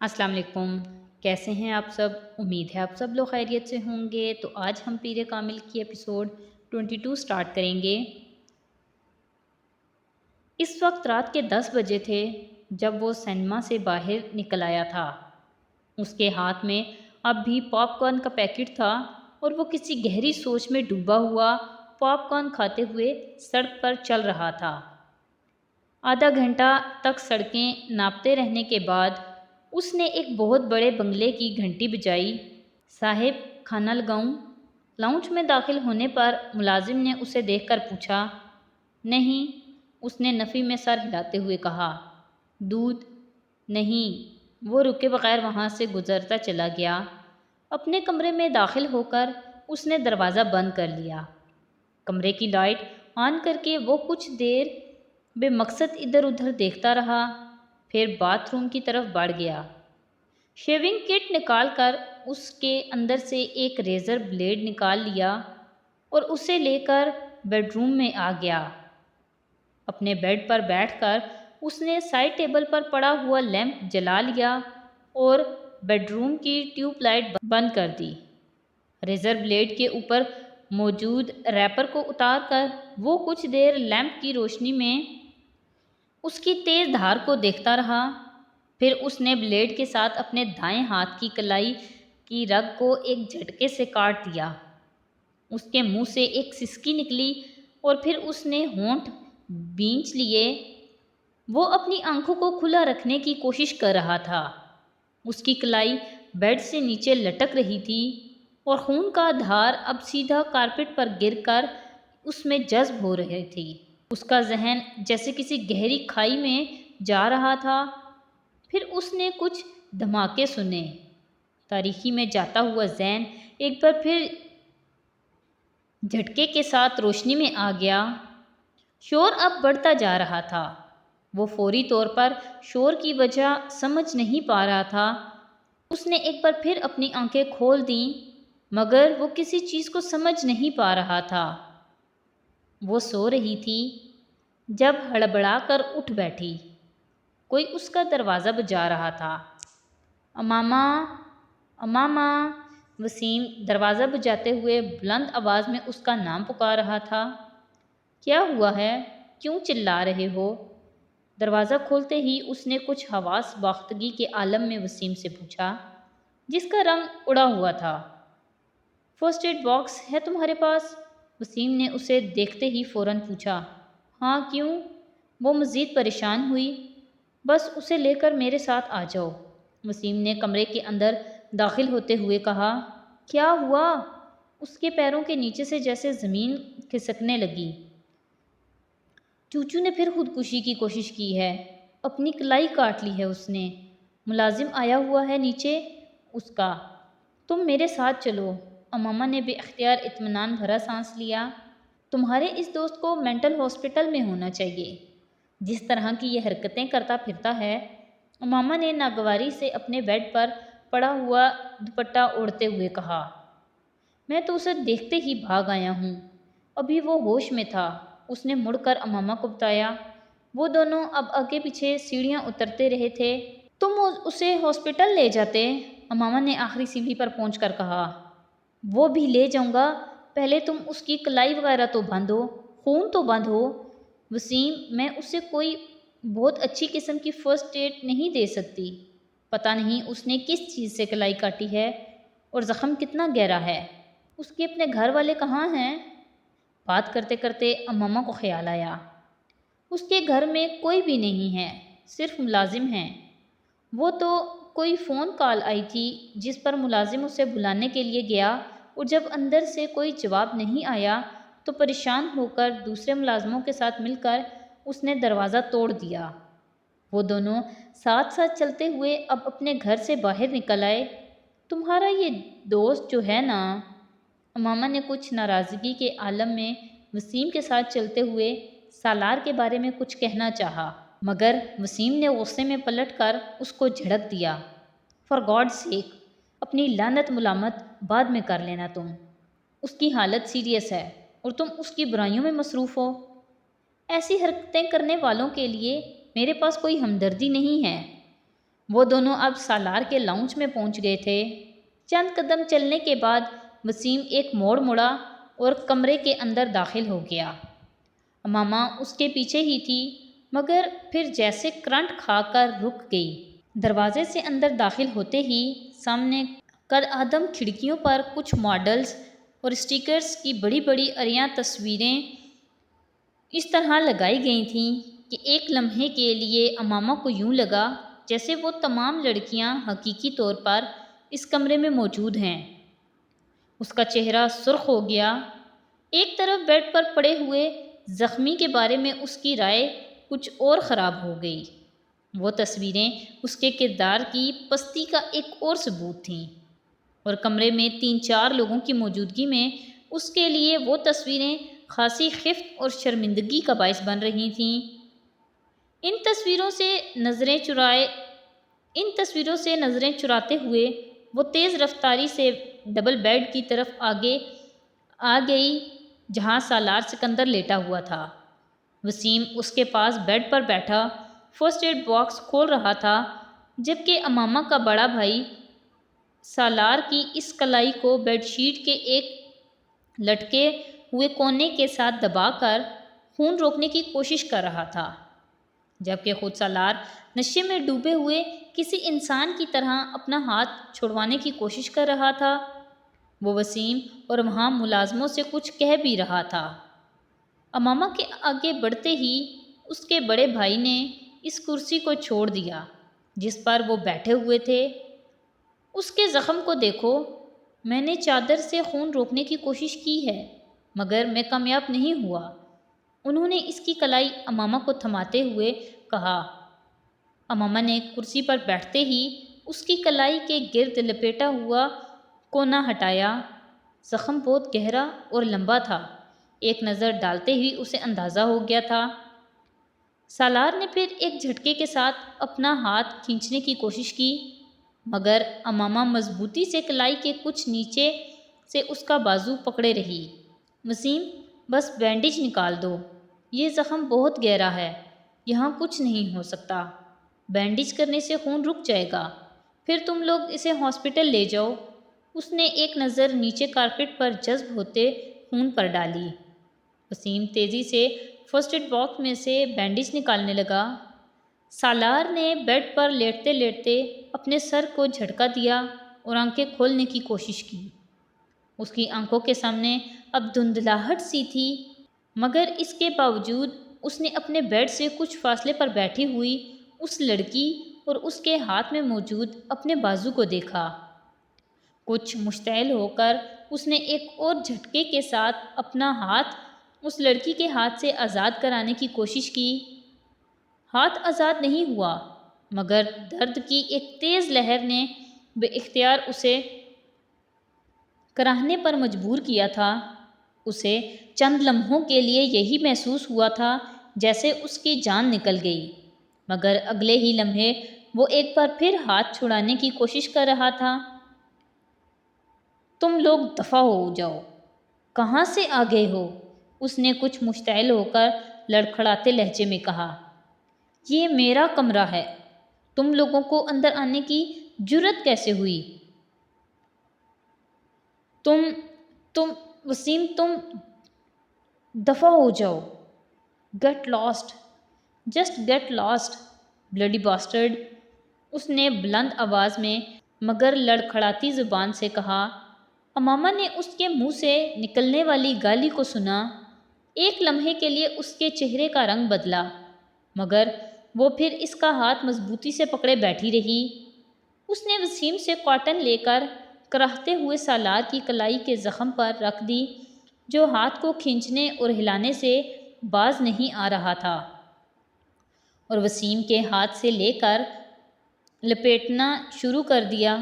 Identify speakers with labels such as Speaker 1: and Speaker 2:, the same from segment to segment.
Speaker 1: السلام علیکم۔ کیسے ہیں آپ سب؟ امید ہے آپ سب لوگ خیریت سے ہوں گے۔ تو آج ہم پیر کامل کی ایپیسوڈ 22 سٹارٹ کریں گے۔ اس وقت رات کے 10 بجے تھے جب وہ سینما سے باہر نکل آیا تھا۔ اس کے ہاتھ میں اب بھی پاپ کارن کا پیکٹ تھا اور وہ کسی گہری سوچ میں ڈوبا ہوا پاپ کارن کھاتے ہوئے سڑک پر چل رہا تھا۔ آدھا گھنٹہ تک سڑکیں ناپتے رہنے کے بعد اس نے ایک بہت بڑے بنگلے کی گھنٹی بجائی۔ صاحب، کھانا لگاؤں؟ لاؤنج میں داخل ہونے پر ملازم نے اسے دیکھ کر پوچھا۔ نہیں، اس نے نفی میں سر ہلاتے ہوئے کہا۔ دودھ؟ نہیں۔ وہ رکے بغیر وہاں سے گزرتا چلا گیا۔ اپنے کمرے میں داخل ہو کر اس نے دروازہ بند کر لیا۔ کمرے کی لائٹ آن کر کے وہ کچھ دیر بے مقصد ادھر ادھر دیکھتا رہا، پھر باتھ روم کی طرف بڑھ گیا۔ شیونگ کٹ نکال کر اس کے اندر سے ایک ریزر بلیڈ نکال لیا اور اسے لے کر بیڈ روم میں آ گیا۔ اپنے بیڈ پر بیٹھ کر اس نے سائڈ ٹیبل پر پڑا ہوا لیمپ جلا لیا اور بیڈ روم کی ٹیوب لائٹ بند کر دی۔ ریزر بلیڈ کے اوپر موجود ریپر کو اتار کر وہ کچھ دیر لیمپ کی روشنی میں اس کی تیز دھار کو دیکھتا رہا، پھر اس نے بلیڈ کے ساتھ اپنے دائیں ہاتھ کی کلائی کی رگ کو ایک جھٹکے سے کاٹ دیا۔ اس کے منہ سے ایک سسکی نکلی اور پھر اس نے ہونٹ بھینچ لیے۔ وہ اپنی آنکھوں کو کھلا رکھنے کی کوشش کر رہا تھا۔ اس کی کلائی بیڈ سے نیچے لٹک رہی تھی اور خون کا دھار اب سیدھا کارپٹ پر گر کر اس میں جذب ہو رہی تھی۔ اس کا ذہن جیسے کسی گہری کھائی میں جا رہا تھا۔ پھر اس نے کچھ دھماکے سنے۔ تاریکی میں جاتا ہوا ذہن ایک بار پھر جھٹکے کے ساتھ روشنی میں آ گیا۔ شور اب بڑھتا جا رہا تھا۔ وہ فوری طور پر شور کی وجہ سمجھ نہیں پا رہا تھا۔ اس نے ایک بار پھر اپنی آنکھیں کھول دیں مگر وہ کسی چیز کو سمجھ نہیں پا رہا تھا۔ وہ سو رہی تھی جب ہڑبڑا کر اٹھ بیٹھی۔ کوئی اس کا دروازہ بجا رہا تھا۔ امامہ، امامہ! وسیم دروازہ بجاتے ہوئے بلند آواز میں اس کا نام پکار رہا تھا۔ کیا ہوا ہے؟ کیوں چلا رہے ہو؟ دروازہ کھولتے ہی اس نے کچھ حواس باختگی کے عالم میں وسیم سے پوچھا، جس کا رنگ اڑا ہوا تھا۔ فرسٹ ایڈ باکس ہے تمہارے پاس؟ وسیم نے اسے دیکھتے ہی فوراً پوچھا۔ ہاں، کیوں؟ وہ مزید پریشان ہوئی۔ بس اسے لے کر میرے ساتھ آ جاؤ، وسیم نے کمرے کے اندر داخل ہوتے ہوئے کہا۔ کیا ہوا؟ اس کے پیروں کے نیچے سے جیسے زمین کھسکنے لگی۔ چوچو نے پھر خودکشی کی کوشش کی ہے، اپنی کلائی کاٹ لی ہے اس نے۔ ملازم آیا ہوا ہے نیچے اس کا۔ تم میرے ساتھ چلو۔ امامہ نے بے اختیار اطمینان بھرا سانس لیا۔ تمہارے اس دوست کو مینٹل ہاسپٹل میں ہونا چاہیے، جس طرح کی یہ حرکتیں کرتا پھرتا ہے۔ امامہ نے ناگواری سے اپنے بیڈ پر پڑا ہوا دوپٹہ اوڑھتے ہوئے کہا۔ میں تو اسے دیکھتے ہی بھاگ آیا ہوں، ابھی وہ ہوش میں تھا، اس نے مڑ کر امامہ کو بتایا۔ وہ دونوں اب آگے پیچھے سیڑھیاں اترتے رہے تھے۔ تم اسے ہاسپٹل لے جاتے؟ امامہ نے آخری سیڑھی پر پہنچ کر کہا۔ وہ بھی لے جاؤں گا، پہلے تم اس کی کلائی وغیرہ تو باندھو، خون تو بند ہو۔ وسیم، میں اسے کوئی بہت اچھی قسم کی فرسٹ ایڈ نہیں دے سکتی۔ پتہ نہیں اس نے کس چیز سے کلائی کاٹی ہے اور زخم کتنا گہرا ہے۔ اس کے اپنے گھر والے کہاں ہیں؟ بات کرتے کرتے امامہ کو خیال آیا، اس کے گھر میں کوئی بھی نہیں ہے، صرف ملازم ہیں۔ وہ تو کوئی فون کال آئی تھی جس پر ملازم اسے بلانے کے لیے گیا اور جب اندر سے کوئی جواب نہیں آیا تو پریشان ہو کر دوسرے ملازموں کے ساتھ مل کر اس نے دروازہ توڑ دیا۔ وہ دونوں ساتھ ساتھ چلتے ہوئے اب اپنے گھر سے باہر نکل آئے۔ تمہارا یہ دوست جو ہے نا، امامہ نے کچھ ناراضگی کے عالم میں وسیم کے ساتھ چلتے ہوئے سالار کے بارے میں کچھ کہنا چاہا مگر وسیم نے غصے میں پلٹ کر اس کو جھڑک دیا۔ فار گاڈ سیک، اپنی لعنت ملامت بعد میں کر لینا تم۔ اس کی حالت سیریس ہے اور تم اس کی برائیوں میں مصروف ہو۔ ایسی حرکتیں کرنے والوں کے لیے میرے پاس کوئی ہمدردی نہیں ہے۔ وہ دونوں اب سالار کے لاؤنج میں پہنچ گئے تھے۔ چند قدم چلنے کے بعد وسیم ایک موڑ مڑا اور کمرے کے اندر داخل ہو گیا۔ امامہ اس کے پیچھے ہی تھی، مگر پھر جیسے کرنٹ کھا کر رک گئی۔ دروازے سے اندر داخل ہوتے ہی سامنے قد آدم کھڑکیوں پر کچھ ماڈلز اور اسٹیکرز کی بڑی بڑی عریاں تصویریں اس طرح لگائی گئی تھیں کہ ایک لمحے کے لیے امامہ کو یوں لگا جیسے وہ تمام لڑکیاں حقیقی طور پر اس کمرے میں موجود ہیں۔ اس کا چہرہ سرخ ہو گیا۔ ایک طرف بیڈ پر پڑے ہوئے زخمی کے بارے میں اس کی رائے کچھ اور خراب ہو گئی۔ وہ تصویریں اس کے کردار کی پستی کا ایک اور ثبوت تھیں، اور کمرے میں 3-4 لوگوں کی موجودگی میں اس کے لیے وہ تصویریں خاصی خفت اور شرمندگی کا باعث بن رہی تھیں۔ ان تصویروں سے نظریں چراتے ہوئے وہ تیز رفتاری سے ڈبل بیڈ کی طرف آگے آ گئی جہاں سالار سکندر لیٹا ہوا تھا۔ وسیم اس کے پاس بیڈ پر بیٹھا فرسٹ ایڈ باکس کھول رہا تھا، جبکہ امامہ کا بڑا بھائی سالار کی اس کلائی کو بیڈ شیٹ کے ایک لٹکے ہوئے کونے کے ساتھ دبا کر خون روکنے کی کوشش کر رہا تھا، جبکہ خود سالار نشے میں ڈوبے ہوئے کسی انسان کی طرح اپنا ہاتھ چھڑوانے کی کوشش کر رہا تھا۔ وہ وسیم اور وہاں ملازموں سے کچھ کہہ بھی رہا تھا۔ امامہ کے آگے بڑھتے ہی اس کے بڑے بھائی نے اس کرسی کو چھوڑ دیا جس پر وہ بیٹھے ہوئے تھے۔ اس کے زخم کو دیکھو، میں نے چادر سے خون روکنے کی کوشش کی ہے مگر میں کامیاب نہیں ہوا، انہوں نے اس کی کلائی امامہ کو تھماتے ہوئے کہا۔ امامہ نے کرسی پر بیٹھتے ہی اس کی کلائی کے گرد لپیٹا ہوا کونا ہٹایا۔ زخم بہت گہرا اور لمبا تھا، ایک نظر ڈالتے ہی اسے اندازہ ہو گیا تھا۔ سالار نے پھر ایک جھٹکے کے ساتھ اپنا ہاتھ کھینچنے کی کوشش کی، مگر امامہ مضبوطی سے کلائی کے کچھ نیچے سے اس کا بازو پکڑے رہی۔ وسیم، بس بینڈیج نکال دو، یہ زخم بہت گہرا ہے، یہاں کچھ نہیں ہو سکتا، بینڈیج کرنے سے خون رک جائے گا، پھر تم لوگ اسے ہاسپٹل لے جاؤ۔ اس نے ایک نظر نیچے کارپٹ پر جذب ہوتے خون پر ڈالی۔ وسیم تیزی سے فرسٹ ایڈ باکس میں سے بینڈیج نکالنے لگا۔ سالار نے بیڈ پر لیٹتے لیٹتے اپنے سر کو جھٹکا دیا اور آنکھیں کھولنے کی کوشش کی۔ اس کی آنکھوں کے سامنے اب دھندلاہٹ سی تھی، مگر اس کے باوجود اس نے اپنے بیڈ سے کچھ فاصلے پر بیٹھی ہوئی اس لڑکی اور اس کے ہاتھ میں موجود اپنے بازو کو دیکھا۔ کچھ مشتعل ہو کر اس نے ایک اور جھٹکے کے ساتھ اپنا ہاتھ اس لڑکی کے ہاتھ سے آزاد کرانے کی کوشش کی۔ ہاتھ آزاد نہیں ہوا، مگر درد کی ایک تیز لہر نے بے اختیار اسے کراہنے پر مجبور کیا تھا۔ اسے چند لمحوں کے لیے یہی محسوس ہوا تھا جیسے اس کی جان نکل گئی، مگر اگلے ہی لمحے وہ ایک بار پھر ہاتھ چھڑانے کی کوشش کر رہا تھا۔ تم لوگ دفع ہو جاؤ، کہاں سے آ گئے ہو؟ اس نے کچھ مشتعل ہو کر لڑکھڑاتے لہجے میں کہا۔ یہ میرا کمرہ ہے، تم لوگوں کو اندر آنے کی جرأت کیسے ہوئی؟ وسیم، تم دفع ہو جاؤ۔ Get lost, just get lost, bloody bastard, اس نے بلند آواز میں مگر لڑکھڑاتی زبان سے کہا۔ امامہ نے اس کے منہ سے نکلنے والی گالی کو سنا۔ ایک لمحے کے لیے اس کے چہرے کا رنگ بدلا، مگر وہ پھر اس کا ہاتھ مضبوطی سے پکڑے بیٹھی رہی۔ اس نے وسیم سے کاٹن لے کر کراہتے ہوئے سالار کی کلائی کے زخم پر رکھ دی جو ہاتھ کو کھینچنے اور ہلانے سے باز نہیں آ رہا تھا، اور وسیم کے ہاتھ سے لے کر لپیٹنا شروع کر دیا۔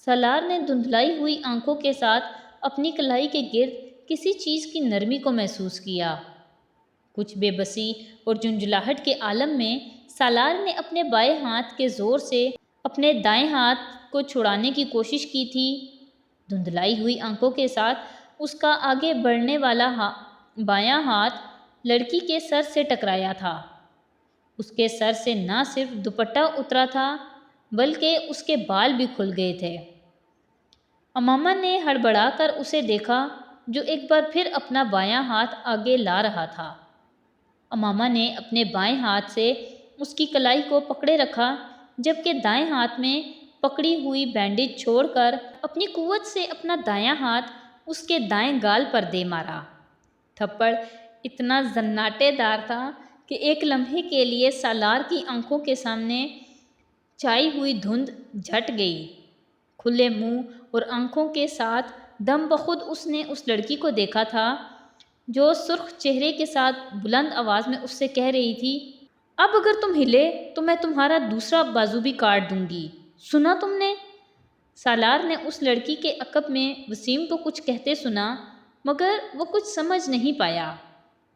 Speaker 1: سالار نے دھندلائی ہوئی آنکھوں کے ساتھ اپنی کلائی کے گرد کسی چیز کی نرمی کو محسوس کیا۔ کچھ بے بسی اور جھنجھلاہٹ کے عالم میں سالار نے اپنے بائیں ہاتھ کے زور سے اپنے دائیں ہاتھ کو چھڑانے کی کوشش کی تھی۔ دھندلائی ہوئی آنکھوں کے ساتھ اس کا آگے بڑھنے والا بایاں ہاتھ لڑکی کے سر سے ٹکرایا تھا۔ اس کے سر سے نہ صرف دوپٹہ اترا تھا بلکہ اس کے بال بھی کھل گئے تھے۔ امامہ نے ہڑبڑا کر اسے دیکھا جو ایک بار پھر اپنا بایاں ہاتھ آگے لا رہا تھا۔ امامہ نے اپنے بائیں ہاتھ سے اس کی کلائی کو پکڑے رکھا جبکہ دائیں ہاتھ میں پکڑی ہوئی بینڈیج چھوڑ کر اپنی قوت سے اپنا دایاں ہاتھ اس کے دائیں گال پر دے مارا۔ تھپڑ اتنا زناٹے دار تھا کہ ایک لمحے کے لیے سالار کی آنکھوں کے سامنے چھائی ہوئی دھند جھٹ گئی۔ کھلے منہ اور آنکھوں کے ساتھ دم بخود اس نے اس لڑکی کو دیکھا تھا جو سرخ چہرے کے ساتھ بلند آواز میں اس سے کہہ رہی تھی، اب اگر تم ہلے تو میں تمہارا دوسرا بازو بھی کاٹ دوں گی، سنا تم نے؟ سالار نے اس لڑکی کے عقب میں وسیم کو کچھ کہتے سنا مگر وہ کچھ سمجھ نہیں پایا۔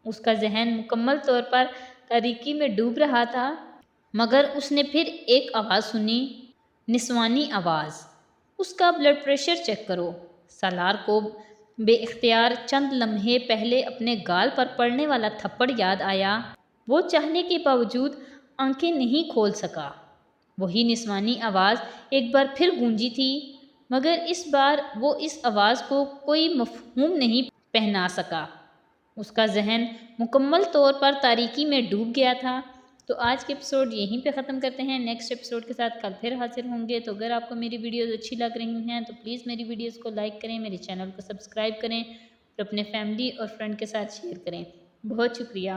Speaker 1: اس کا ذہن مکمل طور پر تاریکی میں ڈوب رہا تھا مگر اس نے پھر ایک آواز سنی، نسوانی آواز، اس کا بلڈ پریشر چیک کرو۔ سالار کو بے اختیار چند لمحے پہلے اپنے گال پر پڑنے والا تھپڑ یاد آیا۔ وہ چاہنے کے باوجود آنکھیں نہیں کھول سکا۔ وہی نسوانی آواز ایک بار پھر گونجی تھی مگر اس بار وہ اس آواز کو کوئی مفہوم نہیں پہنا سکا۔ اس کا ذہن مکمل طور پر تاریکی میں ڈوب گیا تھا۔ تو آج کے ایپیسوڈ یہیں پہ ختم کرتے ہیں۔ نیکسٹ ایپیسوڈ کے ساتھ کل پھر حاضر ہوں گے۔ تو اگر آپ کو میری ویڈیوز اچھی لگ رہی ہیں تو پلیز میری ویڈیوز کو لائک کریں، میرے چینل کو سبسکرائب کریں اور اپنے فیملی اور فرینڈ کے ساتھ شیئر کریں۔ بہت شکریہ۔